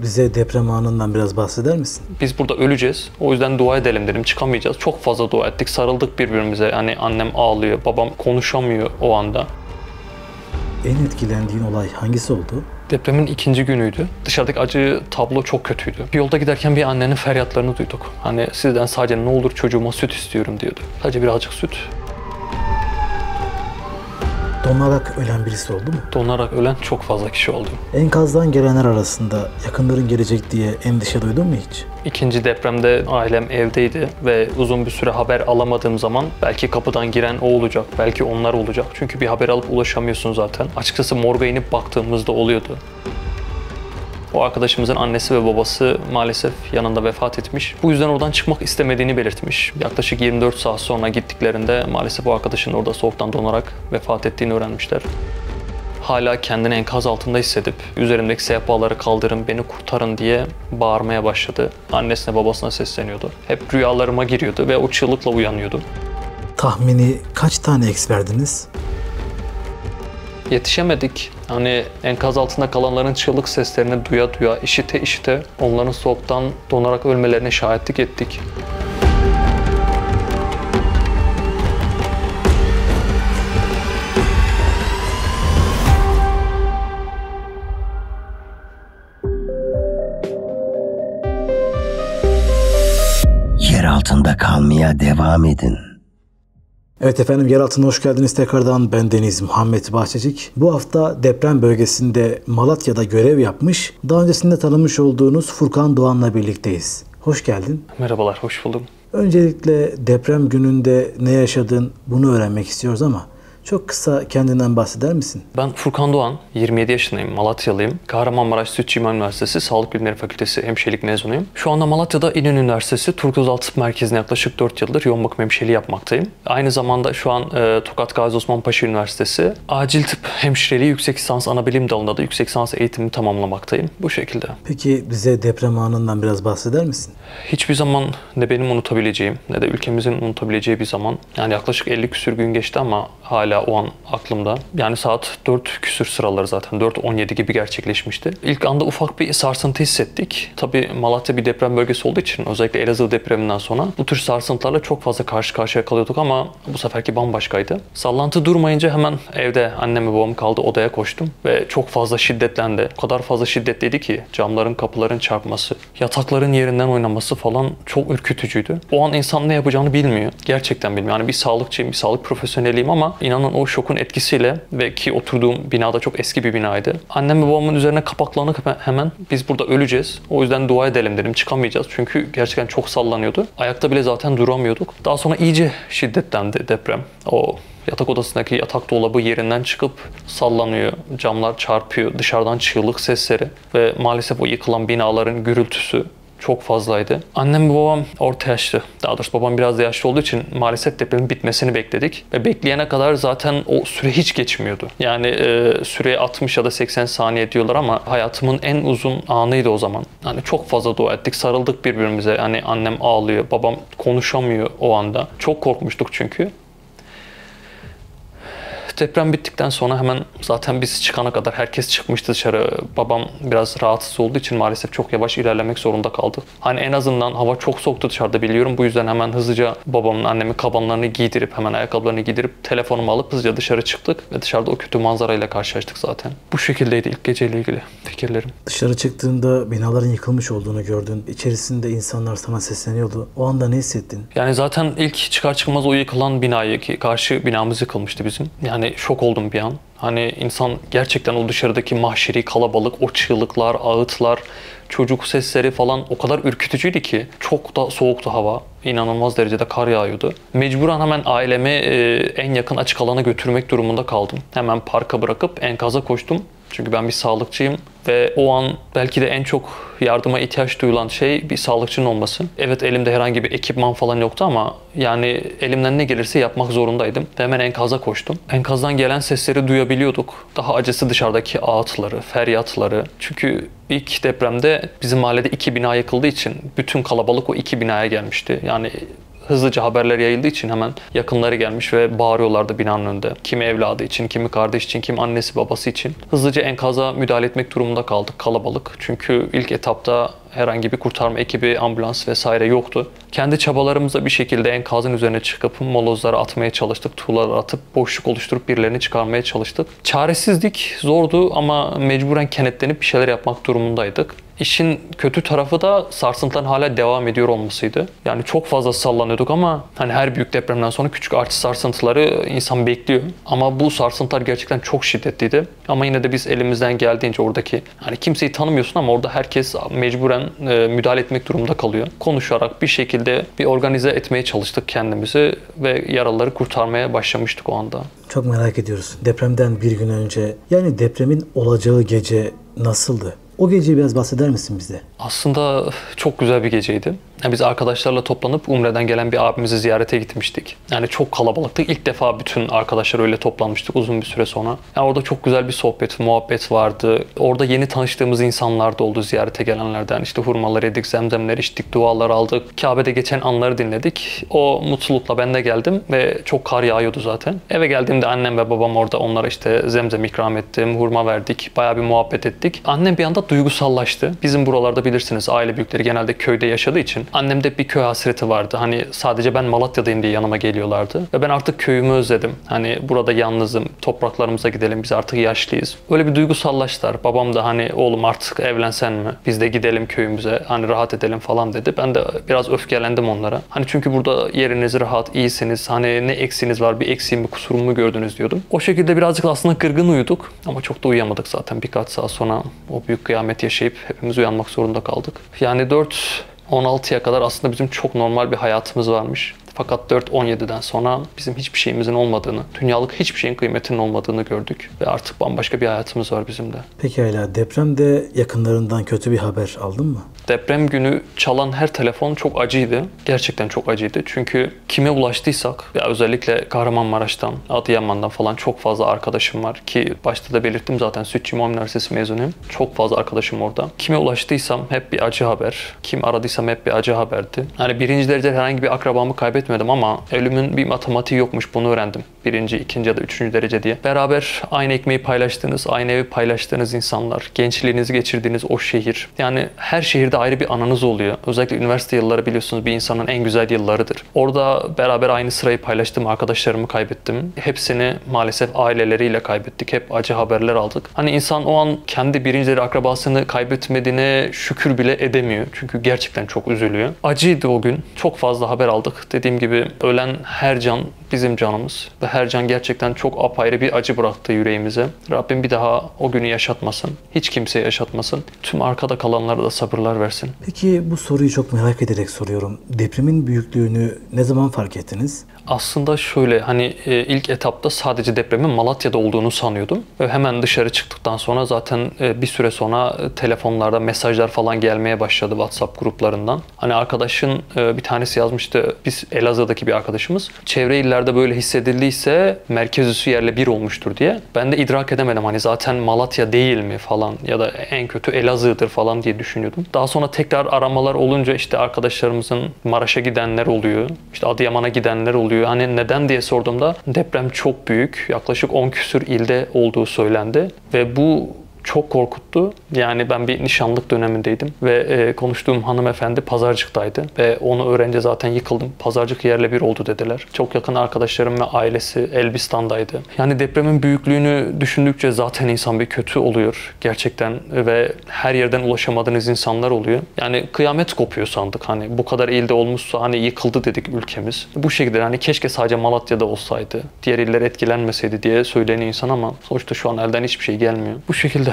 Bize deprem anından biraz bahseder misin? Biz burada öleceğiz. O yüzden dua edelim dedim. Çıkamayacağız. Çok fazla dua ettik. Sarıldık birbirimize. Yani annem ağlıyor. Babam konuşamıyor o anda. En etkilendiğin olay hangisi oldu? Depremin ikinci günüydü. Dışarıdaki acı tablo çok kötüydü. Bir yolda giderken bir annenin feryatlarını duyduk. Hani sizden sadece ne olur çocuğuma süt istiyorum diyordu. Sadece birazcık süt. Donarak ölen birisi oldu mu? Donarak ölen çok fazla kişi oldu. Enkazdan gelenler arasında yakınların gelecek diye endişe duydun mu hiç? İkinci depremde ailem evdeydi ve uzun bir süre haber alamadığım zaman belki kapıdan giren o olacak, belki onlar olacak. Çünkü bir haber alıp ulaşamıyorsun zaten. Açıkçası morga inip baktığımızda oluyordu. O arkadaşımızın annesi ve babası maalesef yanında vefat etmiş. Bu yüzden oradan çıkmak istemediğini belirtmiş. Yaklaşık 24 saat sonra gittiklerinde maalesef o arkadaşın orada soğuktan donarak vefat ettiğini öğrenmişler. Hala kendini enkaz altında hissedip üzerimdeki sehpaları kaldırın, beni kurtarın diye bağırmaya başladı. Annesine babasına sesleniyordu. Hep rüyalarıma giriyordu ve o çığlıkla uyanıyordu. Tahmini kaç tane eks verdiniz? Yetişemedik. Hani enkaz altında kalanların çığlık seslerini duya duya, işite işite onların soğuktan donarak ölmelerine şahitlik ettik. Yer altında kalmaya devam edin. Evet efendim, yer altına hoş geldiniz tekrardan. Ben Deniz Muhammed Bahçecik. Bu hafta deprem bölgesinde Malatya'da görev yapmış, daha öncesinde tanımış olduğunuz Furkan Doğan'la birlikteyiz. Hoş geldin. Merhabalar, hoş buldum. Öncelikle deprem gününde ne yaşadın bunu öğrenmek istiyoruz ama çok kısa kendinden bahseder misin? Ben Furkan Doğan, 27 yaşındayım, Malatyalıyım. Kahramanmaraş Sütçü İmam Üniversitesi Sağlık Bilimleri Fakültesi hemşirelik mezunuyum. Şu anda Malatya'da İnönü Üniversitesi Turgut Özal Tıp Merkezi'ne yaklaşık 4 yıldır yoğun bakım hemşireliği yapmaktayım. Aynı zamanda şu an Tokat Gazi Osman Paşa Üniversitesi Acil Tıp Hemşireliği Yüksek Lisans Anabilim dalında da yüksek lisans eğitimimi tamamlamaktayım. Bu şekilde. Peki bize deprem anından biraz bahseder misin? Hiçbir zaman ne benim unutabileceğim ne de ülkemizin unutabileceği bir zaman. Yani yaklaşık 50 küsür gün geçti ama hala o an aklımda. Yani saat 4 küsür sıraları zaten 4:17 gibi gerçekleşmişti. İlk anda ufak bir sarsıntı hissettik. Tabii Malatya bir deprem bölgesi olduğu için özellikle Elazığ depreminden sonra bu tür sarsıntılarla çok fazla karşı karşıya kalıyorduk ama bu seferki bambaşkaydı. Sallantı durmayınca hemen evde annem ve babam kaldı, odaya koştum ve çok fazla şiddetlendi. O kadar fazla şiddetliydi ki camların kapıların çarpması, yatakların yerinden oynaması falan çok ürkütücüydü. O an insan ne yapacağını bilmiyor. Gerçekten bilmiyor. Yani bir sağlıkçıyım, bir sağlık profesyoneliyim ama inanın o şokun etkisiyle ve ki oturduğum binada çok eski bir binaydı. Annem ve babamın üzerine kapaklanıp hemen biz burada öleceğiz. O yüzden dua edelim dedim. Çıkamayacağız. Çünkü gerçekten çok sallanıyordu. Ayakta bile zaten duramıyorduk. Daha sonra iyice şiddetlendi deprem. O yatak odasındaki yatak dolabı yerinden çıkıp sallanıyor. Camlar çarpıyor. Dışarıdan çığlık sesleri ve maalesef o yıkılan binaların gürültüsü çok fazlaydı. Annem ve babam orta yaşlı. Daha doğrusu babam biraz da yaşlı olduğu için maalesef depremin bitmesini bekledik. Ve bekleyene kadar zaten o süre hiç geçmiyordu. Yani süreye 60 ya da 80 saniye diyorlar ama hayatımın en uzun anıydı o zaman. Hani çok fazla dua ettik, sarıldık birbirimize. Hani annem ağlıyor, babam konuşamıyor o anda. Çok korkmuştuk çünkü. Deprem bittikten sonra hemen zaten biz çıkana kadar herkes çıkmıştı dışarı. Babam biraz rahatsız olduğu için maalesef çok yavaş ilerlemek zorunda kaldı. Hani en azından hava çok soğuktu dışarıda biliyorum. Bu yüzden hemen hızlıca babamın annemin kabanlarını giydirip hemen ayakkabılarını giydirip telefonumu alıp hızlıca dışarı çıktık. Ve dışarıda o kötü manzarayla karşılaştık zaten. Bu şekildeydi ilk geceyle ilgili fikirlerim. Dışarı çıktığında binaların yıkılmış olduğunu gördün. İçerisinde insanlar sana sesleniyordu. O anda ne hissettin? Yani zaten ilk çıkar çıkmaz o yıkılan binayı ki karşı binamız yıkılmıştı bizim. Yani şok oldum bir an. Hani insan gerçekten o dışarıdaki mahşeri kalabalık, o çığlıklar, ağıtlar, çocuk sesleri falan o kadar ürkütücüydü ki. Çok da soğuktu hava. İnanılmaz derecede kar yağıyordu. Mecburen hemen ailemi en yakın açık alana götürmek durumunda kaldım. Hemen parka bırakıp enkaza koştum. Çünkü ben bir sağlıkçıyım ve o an belki de en çok yardıma ihtiyaç duyulan şey bir sağlıkçının olması. Evet, elimde herhangi bir ekipman falan yoktu ama yani elimden ne gelirse yapmak zorundaydım. Ve hemen enkaza koştum. Enkazdan gelen sesleri duyabiliyorduk. Daha acısı dışarıdaki ağıtları, feryatları. Çünkü ilk depremde bizim mahallede 2 bina yıkıldığı için bütün kalabalık o 2 binaya gelmişti. Yani hızlıca haberler yayıldığı için hemen yakınları gelmiş ve bağırıyorlardı binanın önünde. Kimi evladı için, kimi kardeş için, kimi annesi babası için. Hızlıca enkaza müdahale etmek durumunda kaldık, kalabalık. Çünkü ilk etapta herhangi bir kurtarma ekibi, ambulans vesaire yoktu. Kendi çabalarımızla bir şekilde enkazın üzerine çıkıp molozları atmaya çalıştık. Tuğlaları atıp boşluk oluşturup birilerini çıkarmaya çalıştık. Çaresizlik zordu ama mecburen kenetlenip bir şeyler yapmak durumundaydık. İşin kötü tarafı da sarsıntıların hala devam ediyor olmasıydı. Yani çok fazla sallanıyorduk ama hani her büyük depremden sonra küçük artçı sarsıntıları insan bekliyor. Ama bu sarsıntılar gerçekten çok şiddetliydi. Ama yine de biz elimizden geldiğince oradaki hani kimseyi tanımıyorsun ama orada herkes mecburen müdahale etmek durumunda kalıyor. Konuşarak bir şekilde bir organize etmeye çalıştık kendimizi ve yaralıları kurtarmaya başlamıştık o anda. Çok merak ediyoruz. Depremden bir gün önce, yani depremin olacağı gece nasıldı? O geceyi biraz bahseder misin bize? Aslında çok güzel bir geceydi. Biz arkadaşlarla toplanıp Umre'den gelen bir abimizi ziyarete gitmiştik. Yani çok kalabalıktık. İlk defa bütün arkadaşlar öyle toplanmıştık uzun bir süre sonra. Yani orada çok güzel bir sohbet, muhabbet vardı. Orada yeni tanıştığımız insanlar da oldu ziyarete gelenlerden. İşte hurmalar yedik, zemzemler içtik, dualar aldık. Kabe'de geçen anları dinledik. O mutlulukla ben de geldim ve çok kar yağıyordu zaten. Eve geldiğimde annem ve babam orada, onlara işte zemzem ikram ettim, hurma verdik. Bayağı bir muhabbet ettik. Annem bir anda duygusallaştı. Bizim buralarda bilirsiniz aile büyükleri genelde köyde yaşadığı için annemde bir köy hasreti vardı. Hani sadece ben Malatya'dayım diye yanıma geliyorlardı. Ve ben artık köyümü özledim. Hani burada yalnızım, topraklarımıza gidelim, biz artık yaşlıyız. Öyle bir duygusallaştılar. Babam da hani oğlum artık evlensen mi? Biz de gidelim köyümüze, hani rahat edelim falan dedi. Ben de biraz öfkelendim onlara. Hani çünkü burada yeriniz rahat, iyisiniz. Hani ne eksiğiniz var, bir eksiğimi, kusurumu mu gördünüz diyordum. O şekilde birazcık aslında kırgın uyuduk. Ama çok da uyuyamadık zaten. Birkaç saat sonra o büyük kıyamet yaşayıp hepimiz uyanmak zorunda kaldık. Yani 4-16'ya kadar aslında bizim çok normal bir hayatımız varmış. Fakat 4-17'den sonra bizim hiçbir şeyimizin olmadığını, dünyalık hiçbir şeyin kıymetinin olmadığını gördük. Ve artık bambaşka bir hayatımız var bizim de. Peki hala depremde yakınlarından kötü bir haber aldın mı? Deprem günü çalan her telefon çok acıydı. Gerçekten çok acıydı. Çünkü kime ulaştıysak, ya özellikle Kahramanmaraş'tan, Adıyaman'dan falan çok fazla arkadaşım var. Ki başta da belirttim zaten, Sütçü İmam Üniversitesi mezunuyum. Çok fazla arkadaşım orada. Kime ulaştıysam hep bir acı haber. Kim aradıysam hep bir acı haberdi. Yani birinci derecede herhangi bir akrabamı kaybetmedim ama ölümün bir matematiği yokmuş, bunu öğrendim. Birinci, ikinci ya da üçüncü derece diye. Beraber aynı ekmeği paylaştığınız, aynı evi paylaştığınız insanlar, gençliğinizi geçirdiğiniz o şehir. Yani her şehirde ayrı bir anınız oluyor. Özellikle üniversite yılları biliyorsunuz bir insanın en güzel yıllarıdır. Orada beraber aynı sırayı paylaştığım arkadaşlarımı kaybettim. Hepsini maalesef aileleriyle kaybettik. Hep acı haberler aldık. Hani insan o an kendi birinci akrabasını kaybetmediğine şükür bile edemiyor. Çünkü gerçekten çok üzülüyor. Acıydı o gün. Çok fazla haber aldık. Dediğim gibi ölen her can bizim canımız. Ve her can gerçekten çok apayrı bir acı bıraktı yüreğimize. Rabbim bir daha o günü yaşatmasın. Hiç kimseye yaşatmasın. Tüm arkada kalanlara da sabırlar versin. Peki bu soruyu çok merak ederek soruyorum. Depremin büyüklüğünü ne zaman fark ettiniz? Aslında şöyle, hani ilk etapta sadece depremin Malatya'da olduğunu sanıyordum. Ve hemen dışarı çıktıktan sonra zaten bir süre sonra telefonlarda mesajlar falan gelmeye başladı WhatsApp gruplarından. Hani arkadaşın bir tanesi yazmıştı, biz Elazığ'daki bir arkadaşımız, çevre illerde böyle hissedildiyse merkez üssü yerle bir olmuştur diye. Ben de idrak edemedim, hani zaten Malatya değil mi falan ya da en kötü Elazığ'dır falan diye düşünüyordum. Daha sonra tekrar aramalar olunca işte arkadaşlarımızın Maraş'a gidenler oluyor, işte Adıyaman'a gidenler oluyor. Hani neden diye sorduğumda deprem çok büyük, yaklaşık 10 küsür ilde olduğu söylendi ve bu çok korkuttu. Yani ben bir nişanlık dönemindeydim ve konuştuğum hanımefendi Pazarcık'taydı ve onu öğrenince zaten yıkıldım. Pazarcık yerle bir oldu dediler. Çok yakın arkadaşlarım ve ailesi Elbistan'daydı. Yani depremin büyüklüğünü düşündükçe zaten insan bir kötü oluyor gerçekten ve her yerden ulaşamadığınız insanlar oluyor. Yani kıyamet kopuyor sandık. Hani bu kadar ilde olmuşsa hani yıkıldı dedik ülkemiz. Bu şekilde hani keşke sadece Malatya'da olsaydı, diğer iller etkilenmeseydi diye söyleniyor insan ama sonuçta şu an elden hiçbir şey gelmiyor. Bu şekilde.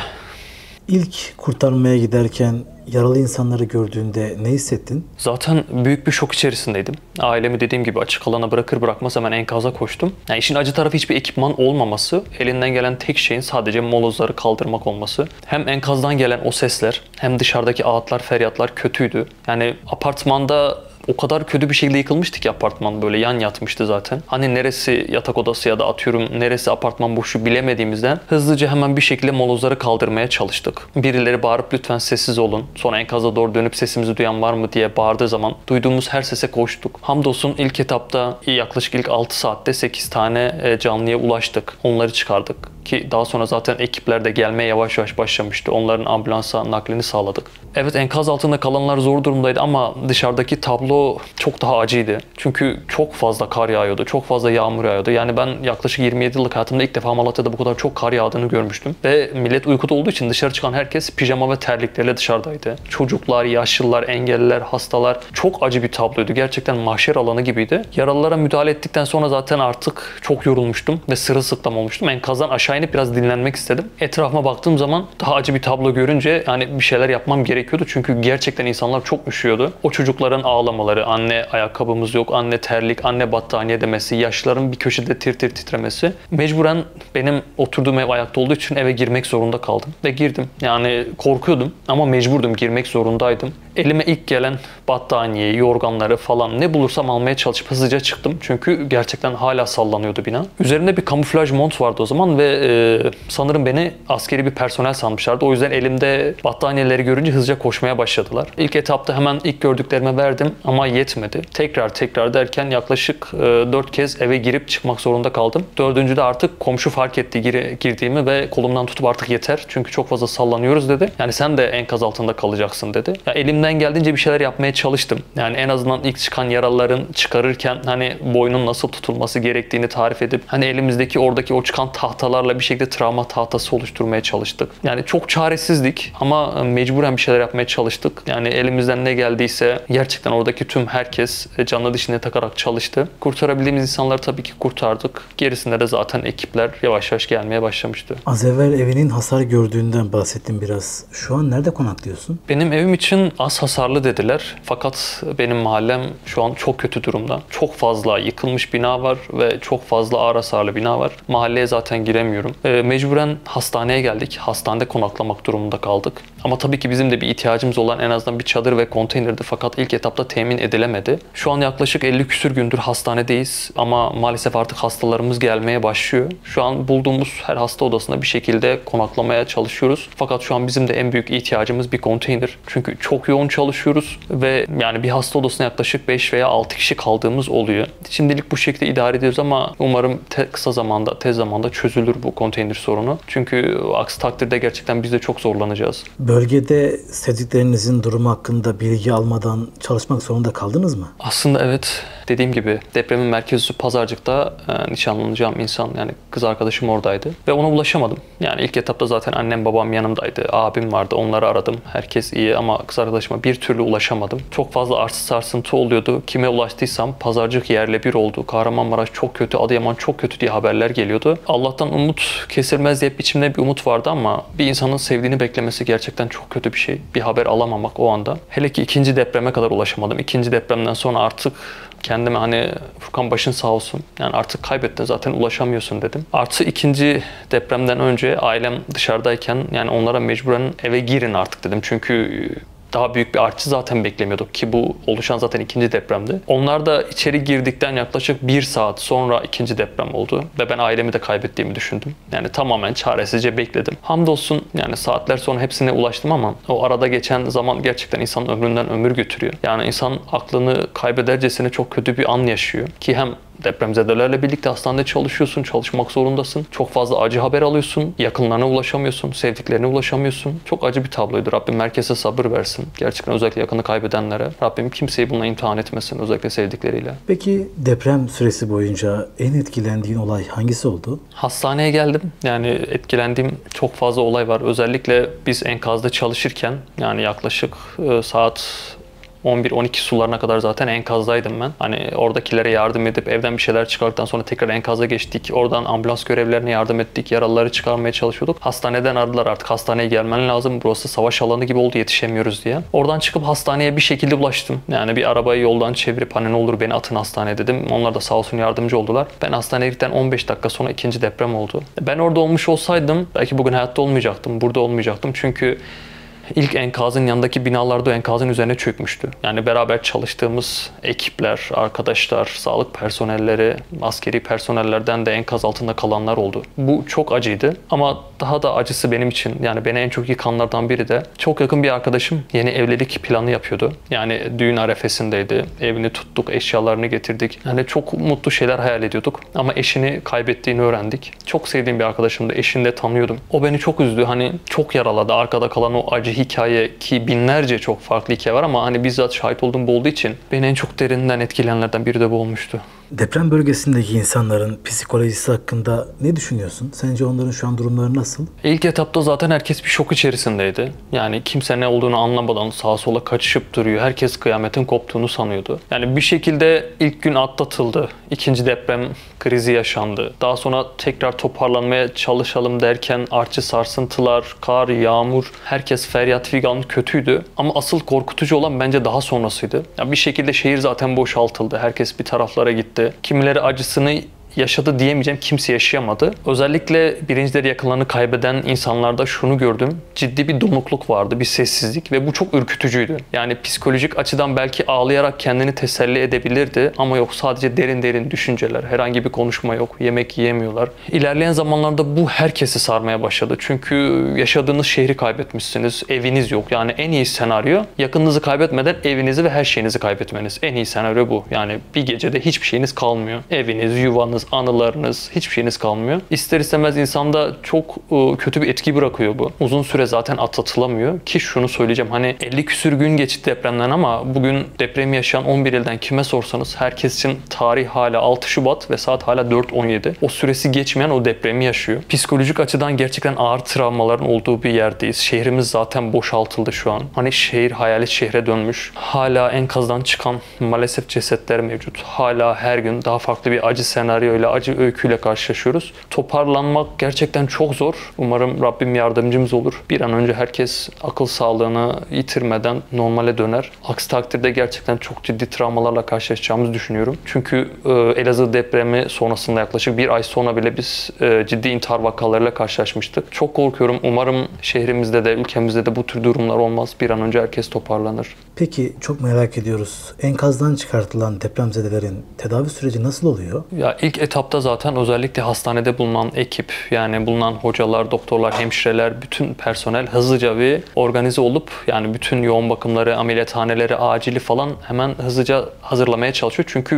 İlk kurtarmaya giderken yaralı insanları gördüğünde ne hissettin? Zaten büyük bir şok içerisindeydim. Ailemi dediğim gibi açık alana bırakır bırakmaz hemen enkaza koştum. Yani işin acı tarafı hiçbir ekipman olmaması, elinden gelen tek şeyin sadece molozları kaldırmak olması. Hem enkazdan gelen o sesler hem dışarıdaki ağıtlar, feryatlar kötüydü. Yani apartmanda O kadar kötü bir şekilde yıkılmıştı ki apartman, böyle yan yatmıştı zaten. Hani neresi yatak odası ya da atıyorum neresi apartman boşu bilemediğimizden hızlıca hemen bir şekilde molozları kaldırmaya çalıştık. Birileri bağırıp lütfen sessiz olun. Sonra enkaza doğru dönüp sesimizi duyan var mı diye bağırdığı zaman duyduğumuz her sese koştuk. Hamdolsun ilk etapta yaklaşık ilk 6 saatte 8 tane canlıya ulaştık. Onları çıkardık. Ki daha sonra zaten ekipler de gelmeye yavaş yavaş başlamıştı. Onların ambulansa naklini sağladık. Evet, enkaz altında kalanlar zor durumdaydı ama dışarıdaki tablo çok daha acıydı. Çünkü çok fazla kar yağıyordu, çok fazla yağmur yağıyordu. Yani ben yaklaşık 27 yıllık hayatımda ilk defa Malatya'da bu kadar çok kar yağdığını görmüştüm. Ve millet uykuda olduğu için dışarı çıkan herkes pijama ve terlikleriyle dışarıdaydı. Çocuklar, yaşlılar, engelliler, hastalar, çok acı bir tabloydu. Gerçekten mahşer alanı gibiydi. Yaralılara müdahale ettikten sonra zaten artık çok yorulmuştum ve sırılsıklam olmuştum. Enkazdan aşağı inip biraz dinlenmek istedim. Etrafıma baktığım zaman daha acı bir tablo görünce yani bir şeyler yapmam gerekiyordu. Çünkü gerçekten insanlar çok üşüyordu. O çocukların ağlamaları, anne ayakkabımız yok, anne terlik, anne battaniye demesi, yaşlıların bir köşede tir tir titremesi. Mecburen benim oturduğum ev ayakta olduğu için eve girmek zorunda kaldım. Ve girdim. Yani korkuyordum ama mecburdum, girmek zorundaydım. Elime ilk gelen battaniyeyi, yorganları falan ne bulursam almaya çalışıp hızlıca çıktım. Çünkü gerçekten hala sallanıyordu bina. Üzerimde bir kamuflaj mont vardı o zaman ve sanırım beni askeri bir personel sanmışlardı. O yüzden elimde battaniyeleri görünce hızlıca koşmaya başladılar. İlk etapta hemen ilk gördüklerime verdim ama yetmedi. Tekrar derken yaklaşık 4 kez eve girip çıkmak zorunda kaldım. Dördüncüde artık komşu fark etti girdiğimi ve kolumdan tutup artık yeter. Çünkü çok fazla sallanıyoruz dedi. Yani sen de enkaz altında kalacaksın dedi. Ya elimden geldiğince bir şeyler yapmaya çalıştım. Yani en azından ilk çıkan yaralıların çıkarırken hani boynun nasıl tutulması gerektiğini tarif edip hani elimizdeki oradaki o çıkan tahtalarla bir şekilde travma tahtası oluşturmaya çalıştık. Yani çok çaresizdik ama mecburen bir şeyler yapmaya çalıştık. Yani elimizden ne geldiyse gerçekten oradaki tüm herkes canlı dişine takarak çalıştı. Kurtarabildiğimiz insanları tabii ki kurtardık. Gerisinde de zaten ekipler yavaş yavaş gelmeye başlamıştı. Az evvel evinin hasar gördüğünden bahsettim biraz. Şu an nerede konaklıyorsun? Benim evim için az hasarlı dediler. Fakat benim mahallem şu an çok kötü durumda. Çok fazla yıkılmış bina var ve çok fazla ağır hasarlı bina var. Mahalleye zaten giremiyorum. Mecburen hastaneye geldik. Hastanede konaklamak durumunda kaldık. Ama tabii ki bizim de bir ihtiyacımız olan en azından bir çadır ve konteynerdi. Fakat ilk etapta temin edilemedi. Şu an yaklaşık 50 küsür gündür hastanedeyiz. Ama maalesef artık hastalarımız gelmeye başlıyor. Şu an bulduğumuz her hasta odasına bir şekilde konaklamaya çalışıyoruz. Fakat şu an bizim de en büyük ihtiyacımız bir konteyner. Çünkü çok yoğun çalışıyoruz ve yani bir hasta odasına yaklaşık 5 veya 6 kişi kaldığımız oluyor. Şimdilik bu şekilde idare ediyoruz ama umarım kısa zamanda, tez zamanda çözülür bu konteyner sorunu. Çünkü aksi takdirde gerçekten biz de çok zorlanacağız. Bölgede sevdiklerinizin durumu hakkında bilgi almadan çalışmak zorunda kaldınız mı? Aslında evet. Dediğim gibi depremin merkezi Pazarcık'ta nişanlanacağım insan yani kız arkadaşım oradaydı ve ona ulaşamadım. Yani ilk etapta zaten annem babam yanımdaydı, abim vardı, onları aradım. Herkes iyi ama kız arkadaşıma bir türlü ulaşamadım. Çok fazla arsız sarsıntı oluyordu. Kime ulaştıysam Pazarcık yerle bir oldu. Kahramanmaraş çok kötü, Adıyaman çok kötü diye haberler geliyordu. Allah'tan umut kesilmez diye içimde bir umut vardı ama bir insanın sevdiğini beklemesi gerçekten çok kötü bir şey. Bir haber alamamak o anda. Hele ki ikinci depreme kadar ulaşamadım. İkinci depremden sonra artık kendime hani Furkan başın sağ olsun. Yani artık kaybettin zaten ulaşamıyorsun dedim. Artı ikinci depremden önce ailem dışarıdayken yani onlara mecburen eve girin artık dedim. Çünkü daha büyük bir artçı zaten beklemiyorduk ki bu oluşan zaten ikinci depremdi. Onlar da içeri girdikten yaklaşık 1 saat sonra ikinci deprem oldu ve ben ailemi de kaybettiğimi düşündüm. Yani tamamen çaresizce bekledim. Hamdolsun yani saatler sonra hepsine ulaştım ama o arada geçen zaman gerçekten insanın ömründen ömür götürüyor. Yani insan aklını kaybedercesine çok kötü bir an yaşıyor ki hem depremzedelerle birlikte hastanede çalışıyorsun, çalışmak zorundasın. Çok fazla acı haber alıyorsun, yakınlarına ulaşamıyorsun, sevdiklerine ulaşamıyorsun. Çok acı bir tabloydu. Rabbim herkese sabır versin. Gerçekten özellikle yakını kaybedenlere. Rabbim kimseyi bununla imtihan etmesin, özellikle sevdikleriyle. Peki deprem süresi boyunca en etkilendiğin olay hangisi oldu? Hastaneye geldim. Yani etkilendiğim çok fazla olay var. Özellikle biz enkazda çalışırken yani yaklaşık saat 11-12 sularına kadar zaten enkazdaydım ben. Hani oradakilere yardım edip evden bir şeyler çıkardıktan sonra tekrar enkaza geçtik. Oradan ambulans görevlilerine yardım ettik. Yaralıları çıkarmaya çalışıyorduk. Hastaneden aradılar artık hastaneye gelmen lazım. Burası savaş alanı gibi oldu yetişemiyoruz diye. Oradan çıkıp hastaneye bir şekilde ulaştım. Yani bir arabayı yoldan çevirip hani ne olur beni atın hastaneye dedim. Onlar da sağ olsun yardımcı oldular. Ben hastaneye gittikten 15 dakika sonra ikinci deprem oldu. Ben orada olmuş olsaydım belki bugün hayatta olmayacaktım. Burada olmayacaktım. Çünkü ilk enkazın yanındaki binalarda o enkazın üzerine çökmüştü. Yani beraber çalıştığımız ekipler, arkadaşlar, sağlık personelleri, askeri personellerden de enkaz altında kalanlar oldu. Bu çok acıydı ama daha da acısı benim için, yani beni en çok yıkanlardan biri de çok yakın bir arkadaşım yeni evlilik planı yapıyordu. Yani düğün arefesindeydi. Evini tuttuk, eşyalarını getirdik. Yani çok mutlu şeyler hayal ediyorduk. Ama eşini kaybettiğini öğrendik. Çok sevdiğim bir arkadaşımdı. Eşini de tanıyordum. O beni çok üzdü. Hani çok yaraladı. Arkada kalan o acı hikaye, ki binlerce çok farklı hikaye var ama hani bizzat şahit olduğum bu olduğu için beni en çok derinden etkileyenlerden biri de bu olmuştu. Deprem bölgesindeki insanların psikolojisi hakkında ne düşünüyorsun? Sence onların şu an durumları nasıl? İlk etapta zaten herkes bir şok içerisindeydi. Yani kimse ne olduğunu anlamadan sağa sola kaçışıp duruyor. Herkes kıyametin koptuğunu sanıyordu. Yani bir şekilde ilk gün atlatıldı. İkinci deprem krizi yaşandı. Daha sonra tekrar toparlanmaya çalışalım derken artçı sarsıntılar, kar, yağmur, herkes feryat figan kötüydü. Ama asıl korkutucu olan bence daha sonrasıydı. Yani bir şekilde şehir zaten boşaltıldı. Herkes bir taraflara gitti. Kimileri acısını yaşadı diyemeyeceğim, kimse yaşayamadı. Özellikle birincileri, yakınlarını kaybeden insanlarda şunu gördüm. Ciddi bir donukluk vardı, bir sessizlik ve bu çok ürkütücüydü. Yani psikolojik açıdan belki ağlayarak kendini teselli edebilirdi ama yok, sadece derin derin düşünceler, herhangi bir konuşma yok, yemek yiyemiyorlar. İlerleyen zamanlarda bu herkesi sarmaya başladı. Çünkü yaşadığınız şehri kaybetmişsiniz, eviniz yok. Yani en iyi senaryo yakınınızı kaybetmeden evinizi ve her şeyinizi kaybetmeniz. En iyi senaryo bu. Yani bir gecede hiçbir şeyiniz kalmıyor. Eviniz, yuvanız, anılarınız, hiçbir şeyiniz kalmıyor. İster istemez insanda çok kötü bir etki bırakıyor bu. Uzun süre zaten atlatılamıyor ki şunu söyleyeceğim, hani 50 küsür gün geçti depremden ama bugün depremi yaşayan 11 ilden kime sorsanız herkes için tarih hala 6 Şubat ve saat hala 4:17. O süresi geçmeyen o depremi yaşıyor. Psikolojik açıdan gerçekten ağır travmaların olduğu bir yerdeyiz. Şehrimiz zaten boşaltıldı şu an. Hani şehir hayalet şehre dönmüş. Hala enkazdan çıkan maalesef cesetler mevcut. Hala her gün daha farklı bir acı senaryo, acı öyküyle karşılaşıyoruz. Toparlanmak gerçekten çok zor. Umarım Rabbim yardımcımız olur. Bir an önce herkes akıl sağlığını yitirmeden normale döner. Aksi takdirde gerçekten çok ciddi travmalarla karşılaşacağımızı düşünüyorum. Çünkü Elazığ depremi sonrasında yaklaşık bir ay sonra bile biz ciddi intihar vakalarıyla karşılaşmıştık. Çok korkuyorum. Umarım şehrimizde de ülkemizde de bu tür durumlar olmaz. Bir an önce herkes toparlanır. Peki çok merak ediyoruz. Enkazdan çıkartılan depremzedelerin tedavi süreci nasıl oluyor? Ya ilk etapta zaten özellikle hastanede bulunan ekip, yani bulunan hocalar, doktorlar, hemşireler, bütün personel hızlıca bir organize olup yani bütün yoğun bakımları, ameliyathaneleri, acili falan hemen hızlıca hazırlamaya çalışıyor. Çünkü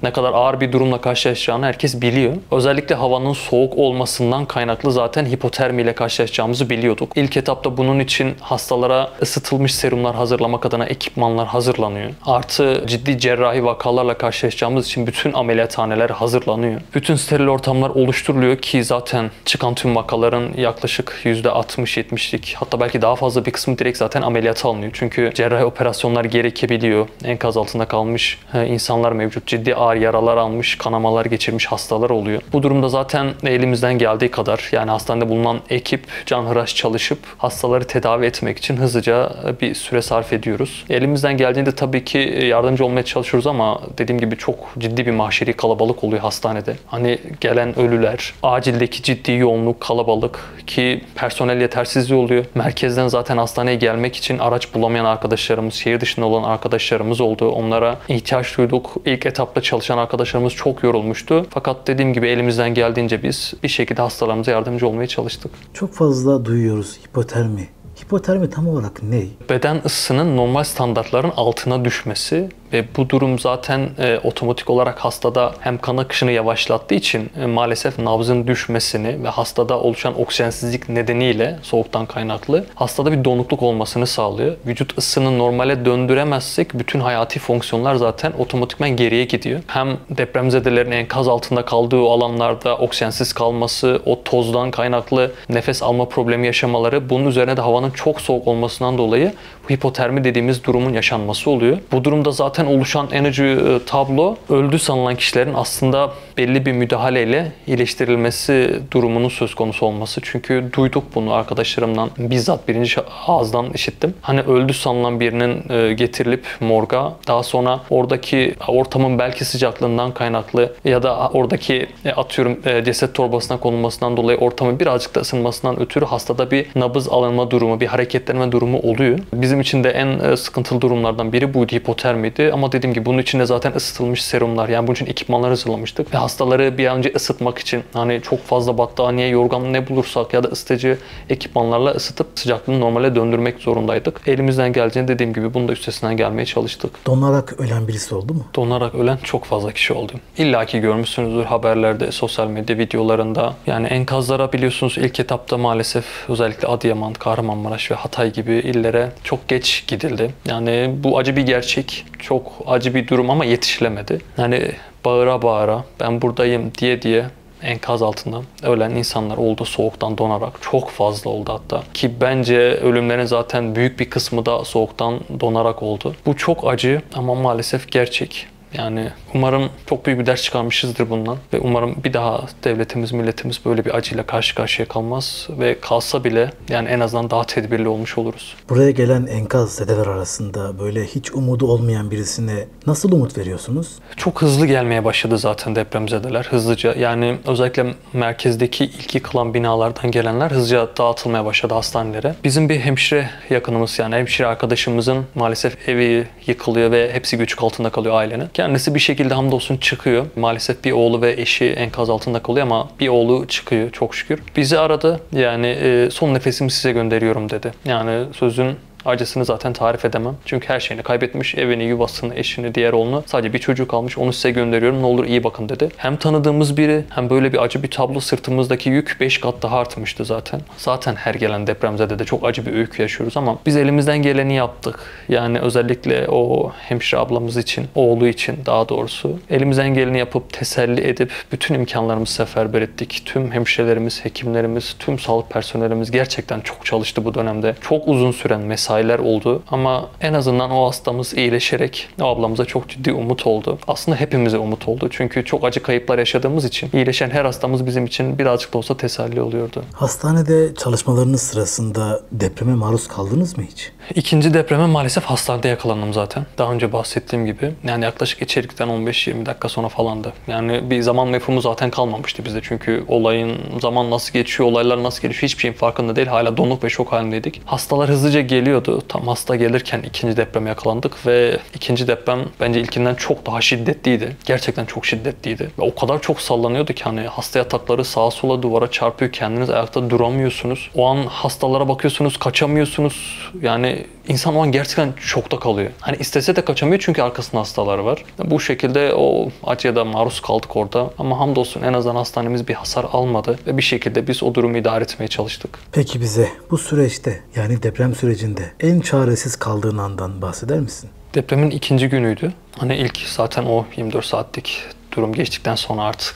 ne kadar ağır bir durumla karşılaşacağını herkes biliyor. Özellikle havanın soğuk olmasından kaynaklı zaten hipotermiyle karşılaşacağımızı biliyorduk. İlk etapta bunun için hastalara ısıtılmış serumlar hazırlamak adına ekipmanlar hazırlanıyor. Artı ciddi cerrahi vakalarla karşılaşacağımız için bütün ameliyathaneler hazırlanıyor. Bütün steril ortamlar oluşturuluyor ki zaten çıkan tüm vakaların yaklaşık %60-70'lik, hatta belki daha fazla bir kısmı direkt zaten ameliyata alınıyor. Çünkü cerrahi operasyonlar gerekebiliyor. Enkaz altında kalmış insanlar mevcut. Ciddi ağır yaralar almış, kanamalar geçirmiş hastalar oluyor. Bu durumda zaten elimizden geldiği kadar, yani hastanede bulunan ekip canhıraş çalışıp hastaları tedavi etmek için hızlıca bir süre sarf ediyoruz. Elimizden geldiğinde tabii ki yardımcı olmaya çalışıyoruz ama dediğim gibi çok ciddi bir mahşeri kalabalık oluyor hastanede. Hani gelen ölüler, acildeki ciddi yoğunluk, kalabalık ki personel yetersizliği oluyor. Merkezden zaten hastaneye gelmek için araç bulamayan arkadaşlarımız, şehir dışında olan arkadaşlarımız oldu. Onlara ihtiyaç duyduk. İlk etapta çalışan arkadaşlarımız çok yorulmuştu. Fakat dediğim gibi elimizden geldiğince biz bir şekilde hastalarımıza yardımcı olmaya çalıştık. Çok fazla duyuyoruz hipotermi. Hipotermi tam olarak ne? Beden ısısının normal standartların altına düşmesi ve bu durum zaten otomatik olarak hastada hem kan akışını yavaşlattığı için maalesef nabzın düşmesini ve hastada oluşan oksijensizlik nedeniyle soğuktan kaynaklı hastada bir donukluk olmasını sağlıyor. Vücut ısısını normale döndüremezsek bütün hayati fonksiyonlar zaten otomatikman geriye gidiyor. Hem depremzedelerin enkaz altında kaldığı o alanlarda oksijensiz kalması, o tozdan kaynaklı nefes alma problemi yaşamaları, bunun üzerine de havanın çok soğuk olmasından dolayı hipotermi dediğimiz durumun yaşanması oluyor. Bu durumda zaten zaten oluşan en acı tablo öldü sanılan kişilerin aslında belli bir müdahaleyle iyileştirilmesi durumunun söz konusu olması. Çünkü duyduk bunu arkadaşlarımdan, bizzat birinci ağızdan işittim. Hani öldü sanılan birinin getirilip morga, daha sonra oradaki ortamın belki sıcaklığından kaynaklı ya da oradaki atıyorum ceset torbasına konulmasından dolayı ortamın birazcık da ısınmasından ötürü hastada bir nabız alınma durumu, bir hareketlenme durumu oluyor. Bizim için de en sıkıntılı durumlardan biri buydu, hipotermiydi. Ama dediğim gibi bunun için de zaten ısıtılmış serumlar, yani bunun için ekipmanlar hazırlamıştık ve hastaları bir an önce ısıtmak için hani çok fazla battaniye, yorgan ne bulursak ya da ısıtıcı ekipmanlarla ısıtıp sıcaklığını normale döndürmek zorundaydık. Elimizden geldiğinde dediğim gibi bunun da üstesinden gelmeye çalıştık. Donarak ölen birisi oldu mu? Donarak ölen çok fazla kişi oldu. İlla ki görmüşsünüzdür haberlerde, sosyal medya videolarında. Yani enkazlara biliyorsunuz ilk etapta maalesef özellikle Adıyaman, Kahramanmaraş ve Hatay gibi illere çok geç gidildi. Yani bu acı bir gerçek, çok acı bir durum ama yetişilemedi. Yani bağıra bağıra ben buradayım diye enkaz altında ölen insanlar oldu, soğuktan donarak. Çok fazla oldu hatta. Ki bence ölümlerin zaten büyük bir kısmı da soğuktan donarak oldu. Bu çok acı ama maalesef gerçek. Yani umarım çok büyük bir ders çıkarmışızdır bundan ve umarım bir daha devletimiz, milletimiz böyle bir acıyla karşı karşıya kalmaz ve kalsa bile yani en azından daha tedbirli olmuş oluruz. Buraya gelen enkaz zedeler arasında böyle hiç umudu olmayan birisine nasıl umut veriyorsunuz? Çok hızlı gelmeye başladı zaten depremzedeler, hızlıca. Yani özellikle merkezdeki ilk yıkılan binalardan gelenler hızlıca dağıtılmaya başladı hastanelere. Bizim bir hemşire yakınımız, yani hemşire arkadaşımızın maalesef evi yıkılıyor ve hepsi göçük altında kalıyor ailenin. Kendisi bir şekilde hamdolsun çıkıyor. Maalesef bir oğlu ve eşi enkaz altında kalıyor ama bir oğlu çıkıyor çok şükür. Bizi aradı. Yani son nefesimi size gönderiyorum dedi. Yani sözün acısını zaten tarif edemem. Çünkü her şeyini kaybetmiş. Evini, yuvasını, eşini, diğer oğlunu. Sadece bir çocuğu kalmış. Onu size gönderiyorum. Ne olur iyi bakın dedi. Hem tanıdığımız biri hem böyle bir acı bir tablo, sırtımızdaki yük 5 kat daha artmıştı zaten. Zaten her gelen depremzede de çok acı bir öykü yaşıyoruz ama biz elimizden geleni yaptık. Yani özellikle o hemşire ablamız için, oğlu için daha doğrusu elimizden geleni yapıp teselli edip bütün imkanlarımızı seferber ettik. Tüm hemşirelerimiz, hekimlerimiz, tüm sağlık personelimiz gerçekten çok çalıştı bu dönemde. Çok uzun süren mesailer oldu ama en azından o hastamız iyileşerek o ablamıza çok ciddi umut oldu. Aslında hepimize umut oldu. Çünkü çok acı kayıplar yaşadığımız için iyileşen her hastamız bizim için birazcık da olsa teselli oluyordu. Hastanede çalışmalarınız sırasında depreme maruz kaldınız mı hiç? İkinci depreme maalesef hastanede yakalandım zaten. Daha önce bahsettiğim gibi. Yani yaklaşık içerikten 15-20 dakika sonra falandı. Yani bir zaman mefhumu zaten kalmamıştı bizde. Çünkü olayın zaman nasıl geçiyor, olaylar nasıl gelişiyor hiçbir şeyin farkında değil. Hala donuk ve şok halindeydik. Hastalar hızlıca geliyordu. Tam hasta gelirken ikinci depreme yakalandık ve ikinci deprem bence ilkinden çok daha şiddetliydi. Gerçekten çok şiddetliydi. Ve o kadar çok sallanıyordu ki hani hasta yatakları sağa sola duvara çarpıyor. Kendiniz ayakta duramıyorsunuz. O an hastalara bakıyorsunuz, kaçamıyorsunuz. Yani insan o an gerçekten şokta kalıyor. Hani istese de kaçamıyor çünkü arkasında hastaları var. Bu şekilde o acıya da maruz kaldık orada. Ama hamdolsun en azından hastanemiz bir hasar almadı ve bir şekilde biz o durumu idare etmeye çalıştık. Peki bize bu süreçte, yani deprem sürecinde en çaresiz kaldığın andan bahseder misin? Depremin ikinci günüydü. Hani ilk zaten o 24 saatlik durum geçtikten sonra artık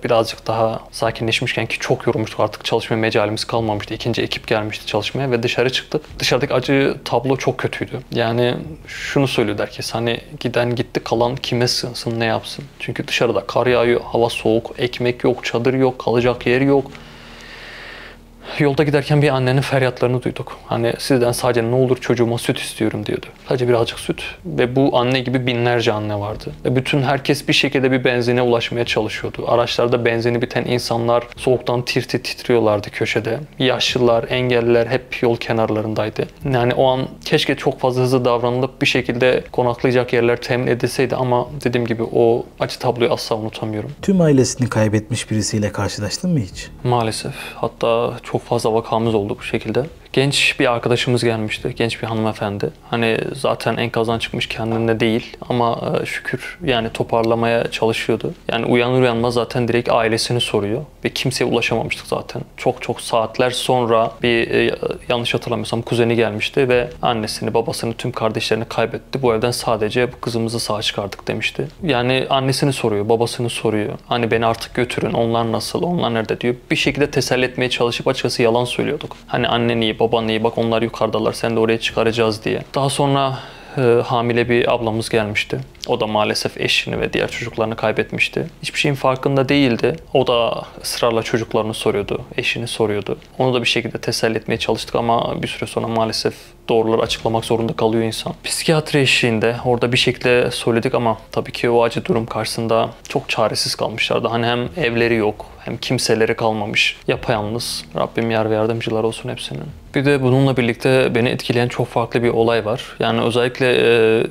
birazcık daha sakinleşmişken ki çok yorulmuştuk, artık çalışma mecalimiz kalmamıştı. İkinci ekip gelmişti çalışmaya ve dışarı çıktık. Dışarıdaki acı tablo çok kötüydü. Yani şunu söylüyor herkes, hani giden gitti, kalan kime sığınsın, ne yapsın? Çünkü dışarıda kar yağıyor, hava soğuk, ekmek yok, çadır yok, kalacak yer yok. Yolda giderken bir annenin feryatlarını duyduk. Hani sizden sadece ne olur çocuğuma süt istiyorum diyordu. Sadece birazcık süt. Ve bu anne gibi binlerce anne vardı. Ve bütün herkes bir şekilde bir benzine ulaşmaya çalışıyordu. Araçlarda benzini biten insanlar soğuktan titriyorlardı köşede. Yaşlılar, engelliler hep yol kenarlarındaydı. Yani o an keşke çok fazla hızlı davranılıp bir şekilde konaklayacak yerler temin edilseydi ama dediğim gibi o acı tabloyu asla unutamıyorum. Tüm ailesini kaybetmiş birisiyle karşılaştın mı hiç? Maalesef. Hatta çok fazla vakamız oldu bu şekilde. Genç bir arkadaşımız gelmişti. Genç bir hanımefendi. Hani zaten enkazdan çıkmış, kendinde değil ama şükür yani toparlamaya çalışıyordu. Yani uyanır uyanmaz zaten direkt ailesini soruyor ve kimseye ulaşamamıştık zaten. Çok saatler sonra bir yanlış hatırlamıyorsam kuzeni gelmişti ve annesini, babasını, tüm kardeşlerini kaybetti. Bu evden sadece bu kızımızı sağ çıkardık demişti. Yani annesini soruyor, babasını soruyor. Hani beni artık götürün, onlar nasıl, onlar nerede diyor. Bir şekilde teselli etmeye çalışıp açıkçası yalan söylüyorduk. Hani annen iyi, baban iyi, bak onlar yukarıdalar, sen de oraya çıkaracağız diye. Daha sonra hamile bir ablamız gelmişti. O da maalesef eşini ve diğer çocuklarını kaybetmişti. Hiçbir şeyin farkında değildi. O da ısrarla çocuklarını soruyordu, eşini soruyordu. Onu da bir şekilde teselli etmeye çalıştık ama bir süre sonra maalesef doğruları açıklamak zorunda kalıyor insan. Psikiyatri eşliğinde orada bir şekilde söyledik ama tabii ki o acı durum karşısında çok çaresiz kalmışlardı. Hani hem evleri yok, hem kimseleri kalmamış. Yapayalnız. Rabbim yar ve yardımcılar olsun hepsinin. Bir de bununla birlikte beni etkileyen çok farklı bir olay var. Yani özellikle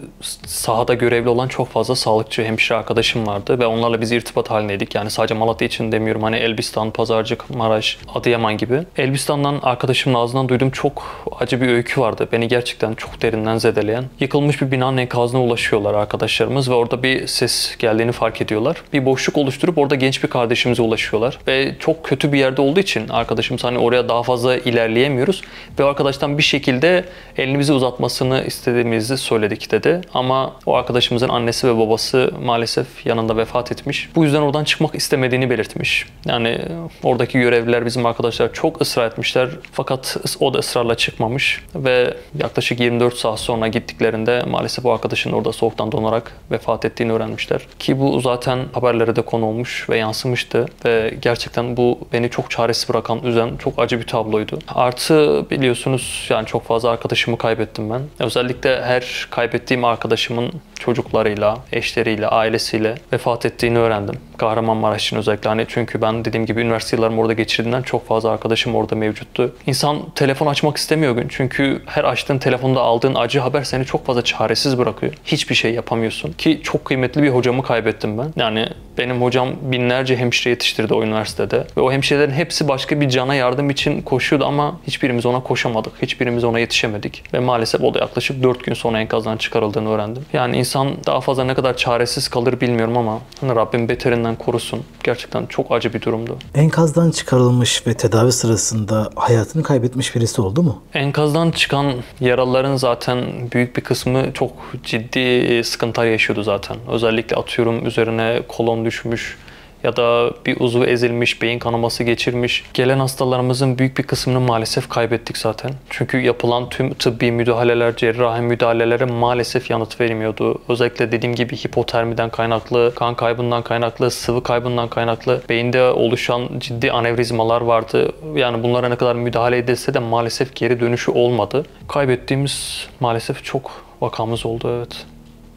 sahada görevli olan çok fazla sağlıkçı, hemşire arkadaşım vardı ve onlarla biz irtibat halindeydik. Yani sadece Malatya için demiyorum. Hani Elbistan, Pazarcık, Maraş, Adıyaman gibi. Elbistan'dan arkadaşımın ağzından duyduğum çok acı bir öykü vardı. Beni gerçekten çok derinden zedeleyen. Yıkılmış bir binanın enkazına ulaşıyorlar arkadaşlarımız ve orada bir ses geldiğini fark ediyorlar. Bir boşluk oluşturup orada genç bir kardeşimize ulaşıyorlar. Ve çok kötü bir yerde olduğu için arkadaşımız hani oraya daha fazla ilerleyemiyoruz. Ve o arkadaştan bir şekilde elini bize uzatmasını istediğimizi söyledik dedi. Ama o arkadaşımızın annesi ve babası maalesef yanında vefat etmiş. Bu yüzden oradan çıkmak istemediğini belirtmiş. Yani oradaki görevliler, bizim arkadaşlar çok ısrar etmişler. Fakat o da ısrarla çıkmamış. Ve yaklaşık 24 saat sonra gittiklerinde maalesef o arkadaşın orada soğuktan donarak vefat ettiğini öğrenmişler. Ki bu zaten haberlere de konu olmuş ve yansımıştı. Ve gerçekten bu beni çok çaresiz bırakan, üzen çok acı bir tabloydu. Artı biliyorsunuz yani çok fazla arkadaşımı kaybettim ben. Özellikle her kaybettiğim arkadaşımın çocuklarıyla, eşleriyle, ailesiyle vefat ettiğini öğrendim. Kahramanmaraş için özellikle hani çünkü ben dediğim gibi üniversite yıllarımı orada geçirdiğimden çok fazla arkadaşım orada mevcuttu. İnsan telefon açmak istemiyor gün çünkü her açtığın telefonda aldığın acı haber seni çok fazla çaresiz bırakıyor. Hiçbir şey yapamıyorsun ki çok kıymetli bir hocamı kaybettim ben. Yani benim hocam binlerce hemşire yetiştirdi o üniversitede ve o hemşirelerin hepsi başka bir cana yardım için koşuyordu ama hiçbirimiz ona koşamadık. Hiçbirimiz ona yetişemedik ve maalesef o da yaklaşık 4 gün sonra enkazdan çıkarıldığını öğrendim. Yani insan daha fazla ne kadar çaresiz kalır bilmiyorum ama hani Rabbim beterinden korusun. Gerçekten çok acı bir durumdu. Enkazdan çıkarılmış ve tedavi sırasında hayatını kaybetmiş birisi oldu mu? Enkazdan çıkan yaralıların zaten büyük bir kısmı çok ciddi sıkıntılar yaşıyordu zaten. Özellikle atıyorum üzerine kolon düşmüş ya da bir uzvu ezilmiş, beyin kanaması geçirmiş. Gelen hastalarımızın büyük bir kısmını maalesef kaybettik zaten. Çünkü yapılan tüm tıbbi müdahaleler, cerrahi müdahalelere maalesef yanıt vermiyordu. Özellikle dediğim gibi hipotermiden kaynaklı, kan kaybından kaynaklı, sıvı kaybından kaynaklı beyinde oluşan ciddi anevrizmalar vardı. Yani bunlara ne kadar müdahale edilse de maalesef geri dönüşü olmadı. Kaybettiğimiz maalesef çok vakamız oldu, evet.